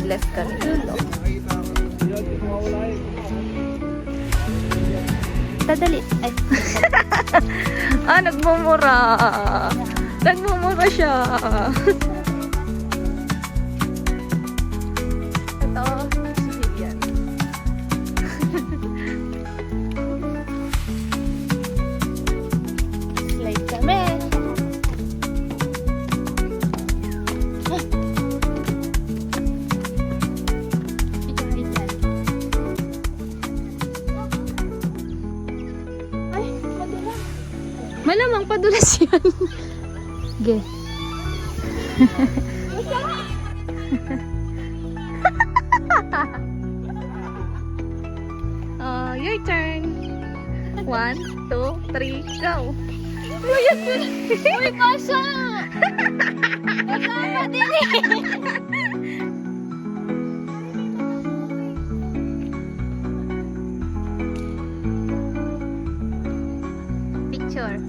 Sleeveless kami. No? Dadali. Ay. Nagmumura. Nagmumura siya. Ito, si Vivian. Slide kami. Malamang padulas yan. Ge. Your turn. 1, 2, 3, go. Luyas mo. Uy, Pasha! Kasama din eh. Picture.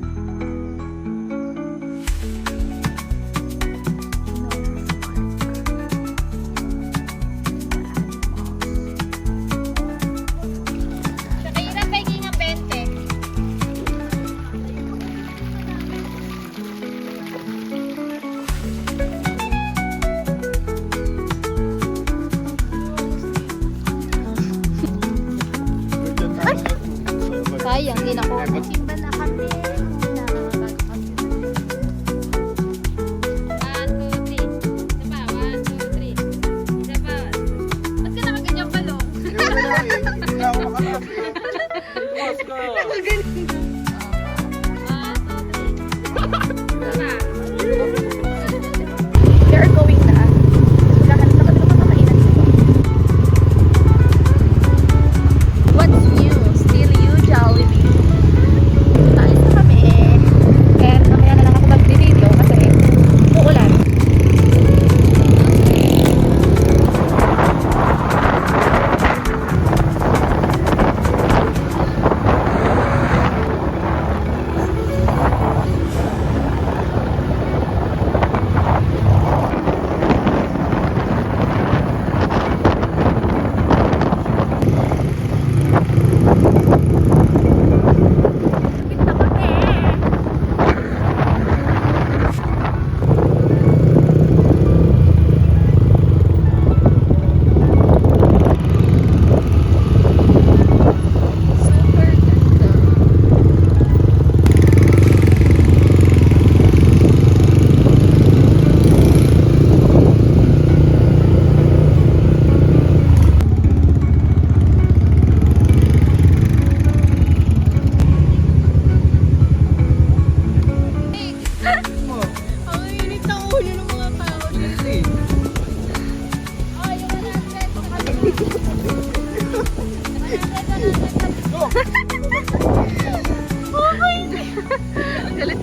Sayang, hindi na ako. Simba na kami.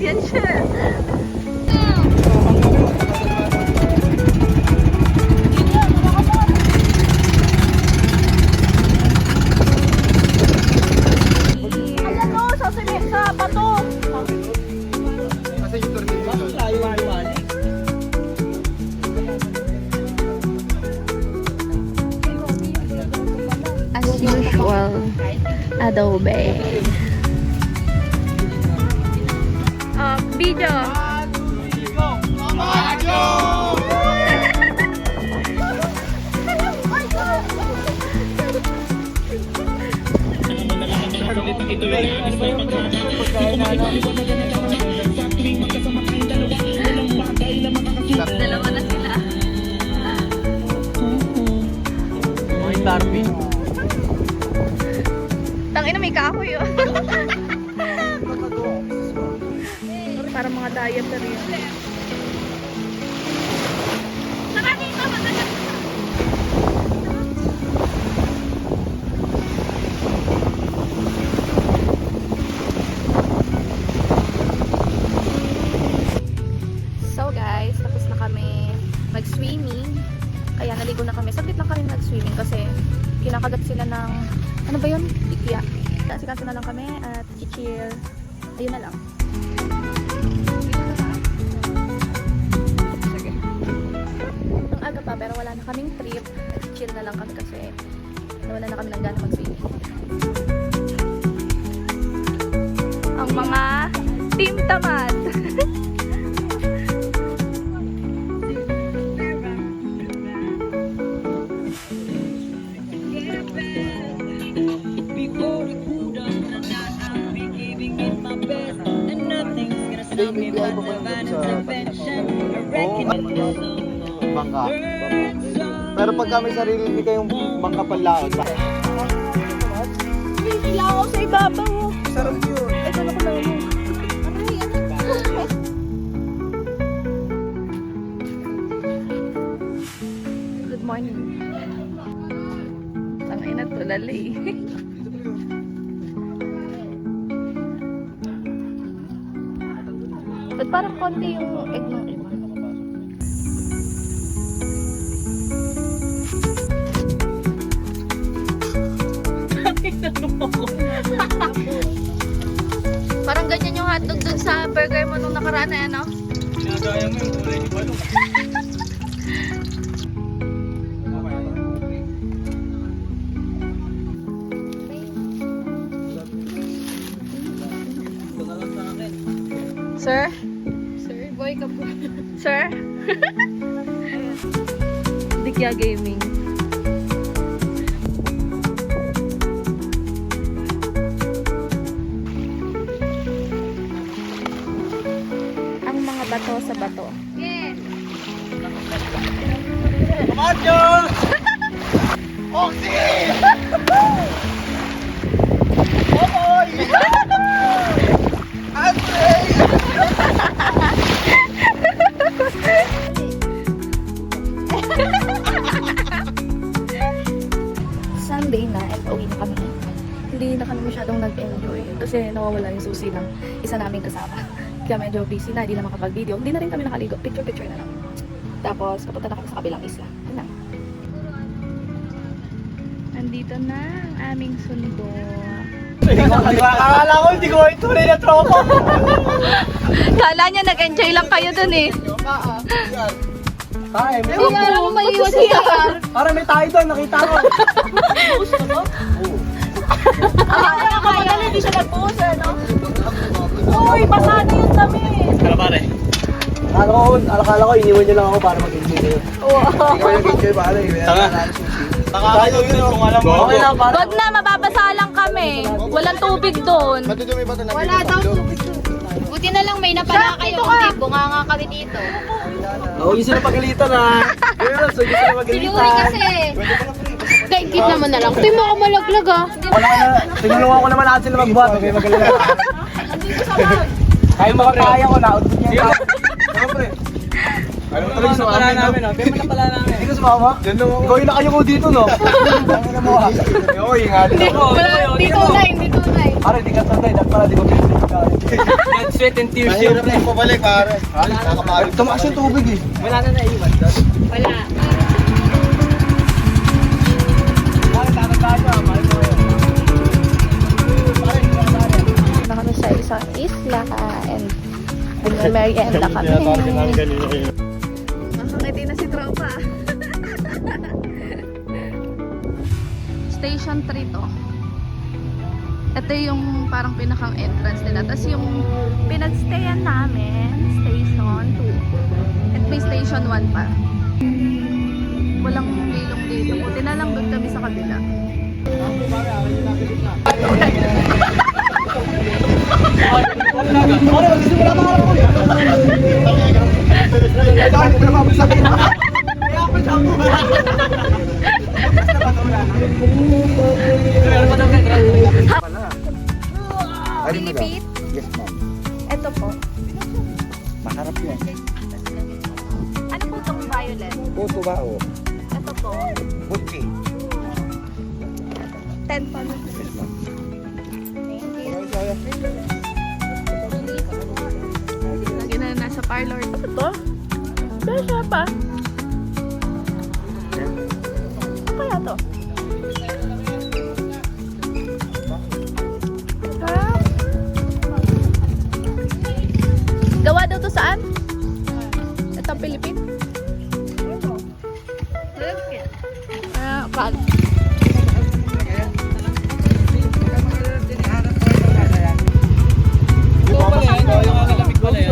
天去。As usual, adobe. Video. Dalawa na sila. Mga Barbie. Tangina, may kahoy yun. Para mga diet rin. So guys, tapos na kami mag-swimming. Kaya naligo na kami. Saglit lang kami mag-swimming kasi kinakagat sila ng, ano ba yun? Tikya. Kasi na lang kami at chill. Ayun na lang. Ang aga pa, pero wala na kaming trip. Chill na lang kami kasi wala na kami ng gana mag-swimming. Ang mga team tamad. Bangka. Pero pag kami sarili, hindi kayong bangka panlaot. Hila ako sa ibabaw. Sarap yun. Ito na ko lang mo. Good morning. Tangay na to, lali. Ba't parang konti yung egg ng iba? Parang ganyan yung hotdog dun sa burger mo nung nakaraan na ano? Ginagaya mo yung kulay ni Balong. Sir? Sir, boy ka po. Sir? Dikya Gaming. Ang mga bato sa bato. Yes. Kamadyo! Oxy! Okoy! Andre! Sunday na and pauwi na kami. Hindi na kami masyadong nag-enjoy kasi nawawala yung susi ng isa naming kasama. Kaya medyo busy na, hindi na makapag-video. Hindi na rin kami nakaligo. Picture-picture na lang. Tapos, kapunta na kami sa kabilang isla. Yun lang. Nandito na ang aming sundo. Akala ko hindi ko ito rin na tropa. Kala niya nag-enjoy lang kayo dun eh. Tayo, may Alam mo maiiwas siya. para may tayo doon, nakita ko. Akala ko madali, hindi siya nag-post no? Uy, pasado yung damit. Kala pare. Akala ko, iniwan niyo lang ako para mag-enjoy kayo. Hindi ko nag-enjoy pare. Tanga. Nakakalaw yun kung alam mo. Okay lang, pare. Wag na, mababasa lang kami. Walang tubig doon. Matudumi ba ito? Wala daw tubig doon. Buti na lang may napala kayo. Hindi, bunganga kami dito. Oo, yung sila pagalitan ha. Pero, so yung sila Sinuri kasi. Daigit naman na lang. Ito mo ako malaglag ah. Wala ka na, tinulungan ko naman natin sila magbuhat. Okay, magaling. Kaya makakaya ko na. Siyempre. Ano Ano na pala namin, no? Kaya mo na pala namin. Hindi ka sumama? Ikaw yung nakayo ko dito, no? Ang ina mo ha. Oo, ingat. Hindi tunay, hindi tunay. Pare, di ka tatay. Dapat pala di ko pinag Blood, sweat, and tears. Mahirap na yung pabalik, pare. Nakakapagod. Tumakas yung tubig eh. Wala na naiwan doon. Wala. Pare, tatandaan nyo, mahal ko kayo. Pare, hindi ka tatay. Na kami sa isang isla and nag-merienda kami. Nakangiti na si Tropa. Station 3 to. Ito yung parang pinakang entrance nila. Tapos yung pinagstayan namin, Station 2. At may Station 1 pa. Walang ilong dito. Buti na lang doon kami sa kabila. Pilipit? Yes, ma'am. Ito po. Maharap yan. Ano po itong violet? Puto ba o? Ito po. Butchi. 10 pa na. Yes, ma'am. Thank you. Okay, Lagi na nasa parlor. Ito? Besya pa. Pag. Ito pala yan, yung nakalamig pala yan.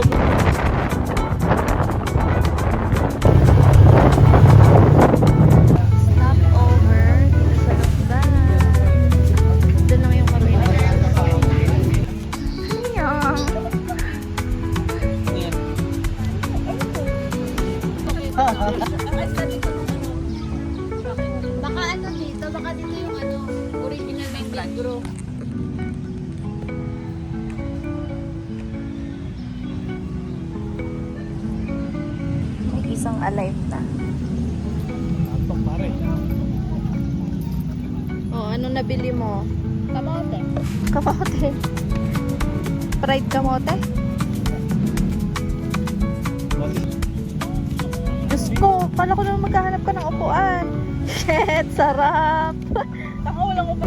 Stop over dito sa Lukban. Doon lang yung kami. Ayan. Baka ano dito, baka dito yung ano, original na yung Bigro. May isang alive na. Antok pare. Oh, ano nabili mo? Kamote. Kamote. Fried kamote? Diyos ko, pala ko na maghahanap ka ng upuan. Shit, sarap. Baka walang upa.